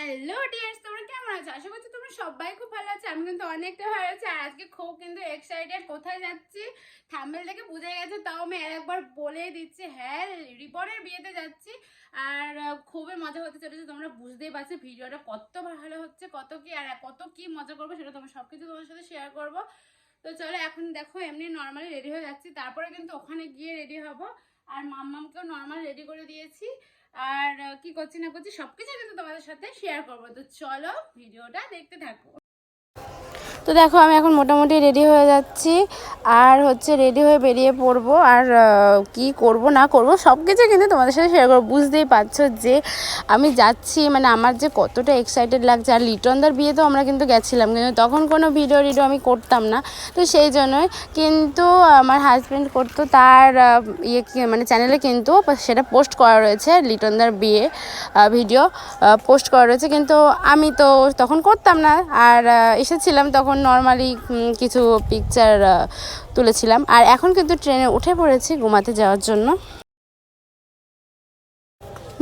Hello dears, তোমরা কেমন আছো? আশা করছি তোমরা সবাই খুব ভালো আছো। আমি কিন্তু অনেকটা ভালো আছি। আর আজকে খুব কিন্তু এক্সাইটেড। কোথায় যাচ্ছি থাম্বনেল থেকে বুঝে গেছে, তাও আমি একবার বলে দিচ্ছি, হ্যাঁ রিপনের বিয়েতে যাচ্ছি। আর খুবই মজা হতে চলেছে, তোমরা বুঝতেই পারছো ভিডিওটা কত ভালো হচ্ছে, কত কি মজা করবো সেটা তোমার সবকিছু তোমার সাথে শেয়ার করবো। তো চলো এখন দেখো এমনি নর্মালি রেডি হয়ে যাচ্ছি, তারপরে কিন্তু ওখানে গিয়ে রেডি হব। আর মাম্মামকেও নর্মাল রেডি করে দিয়েছি। আর কি করছি না করছি সবকিছু কিন্তু তোমাদের সাথে শেয়ার করবো। তো চলো ভিডিওটা দেখতে থাকো। তো দেখো আমি এখন মোটামুটি রেডি হয়ে যাচ্ছি, আর রেডি হয়ে বেরিয়ে পড়বো। আর কি করব না করব সব কিছু কিন্তু তোমাদের সাথে শেয়ার করবো। বুঝতেই পারছো যে আমি যাচ্ছি, মানে আমার যে কতটা এক্সাইটেড লাগছে। আর লিটনদার বিয়ে তো আমরা কিন্তু গেছিলাম, কিন্তু তখন কোনো ভিডিও আমি করতাম না, তো সেই জন্যই। কিন্তু আমার হাজব্যান্ড করতো, তার মানে চ্যানেলে কিন্তু সেটা পোস্ট করা রয়েছে, লিটনদার বিয়ে ভিডিও পোস্ট করা রয়েছে। কিন্তু আমি তো তখন করতাম না, আর এসেছিলাম তখন নর্মালি কিছু পিকচার তুলেছিলাম। আর এখন কিন্তু ট্রেনে উঠে পড়েছি ঘুমাতে যাওয়ার জন্য।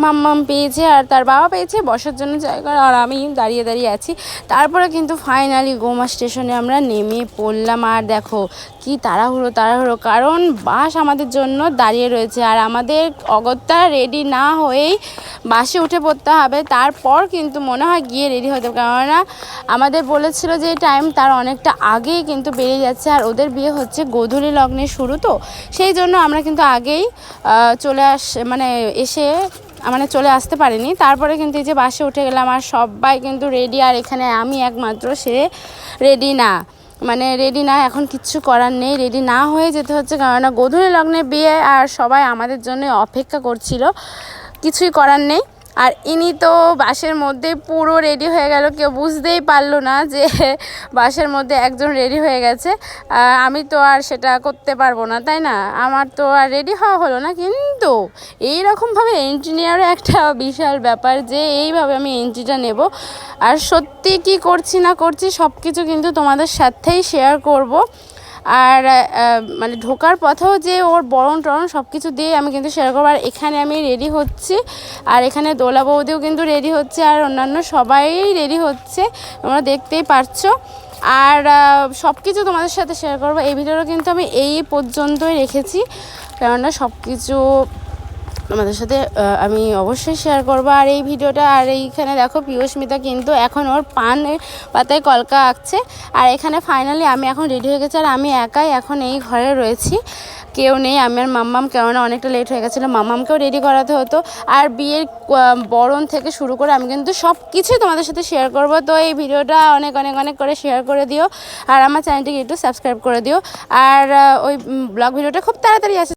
মাম্মাম পেয়েছে আর তার বাবা পেয়েছে বসার জন্য জায়গা, আর আমি দাঁড়িয়ে দাঁড়িয়ে আছি। তারপরে কিন্তু ফাইনালি গোমা স্টেশনে আমরা নেমে পড়লাম। আর দেখো কি তাড়াহুড়ো, কারণ বাস আমাদের জন্য দাঁড়িয়ে রয়েছে। আর আমাদের অগত্যা রেডি না হয়েই বাসে উঠে পড়তে হবে, তারপর কিন্তু মনে হয় গিয়ে রেডি হতে হবে। কেননা আমাদের বলেছিল যে টাইম তার অনেকটা আগেই কিন্তু বেরিয়ে যাচ্ছে, আর ওদের বিয়ে হচ্ছে গোধূলি লগ্নের শুরু, তো সেই জন্য আমরা কিন্তু আগেই চলে আসতে পারিনি। তারপরে কিন্তু এই যে বাসে উঠে গেলাম, আর সবাই কিন্তু রেডি। আর এখানে আমি একমাত্র রেডি না, এখন কিচ্ছু করার নেই, রেডি না হয়ে যেতে হচ্ছে, কেননা গোধূলি লগ্নে বিয়ে আর সবাই আমাদের জন্য অপেক্ষা করছিল, কিছুই করার নেই। আর ইনি তো বাসের মধ্যে পুরো রেডি হয়ে গেল, কেউ বুঝতেই পারলো না যে বাসের মধ্যে একজন রেডি হয়ে গেছে। আমি তো আর সেটা করতে পারবো না, তাই না? আমার তো আর রেডি হওয়া হলো না। কিন্তু এইরকমভাবে এন্ট্রি নেওয়ার একটা বিশাল ব্যাপার, যে এইভাবে আমি এন্ট্রিটা নেব। আর সত্যি কি করছি না করছি সব কিছু কিন্তু তোমাদের সাথেই শেয়ার করব। আর মানে ঢোকার পথেও যে ওর বরণ টরণ সব কিছু দিয়ে আমি কিন্তু শেয়ার করবো। আর এখানে আমি রেডি হচ্ছি, আর এখানে দোলা বৌদিও কিন্তু রেডি হচ্ছে, আর অন্যান্য সবাই রেডি হচ্ছে, তোমরা দেখতেই পারছো। আর সব কিছু তোমাদের সাথে শেয়ার করবো। এই ভিডিওটা কিন্তু আমি এই পর্যন্তই রেখেছি, কেননা সব কিছু তোমাদের সাথে আমি অবশ্যই শেয়ার করবো। আর এই ভিডিওটা, আর এইখানে দেখো পিয়ুস্মিতা কিন্তু এখন ওর পানের পাতায় কলকা আঁকছে। আর এখানে ফাইনালি আমি এখন রেডি হয়ে গেছি, আর আমি একাই এখন এই ঘরে রয়েছি, কেউ নেই। আমি আর মাম্মাম, কেননা অনেকটা লেট হয়ে গেছিলো, মাম্মামকেও রেডি করাতে হতো। আর বিয়ের বরণ থেকে শুরু করে আমি কিন্তু সব কিছুই তোমাদের সাথে শেয়ার করব। তো এই ভিডিওটা অনেক অনেক অনেক করে শেয়ার করে দিও, আর আমার চ্যানেলটিকে একটু সাবস্ক্রাইব করে দিও। আর ওই ব্লগ ভিডিওটা খুব তাড়াতাড়ি আসে।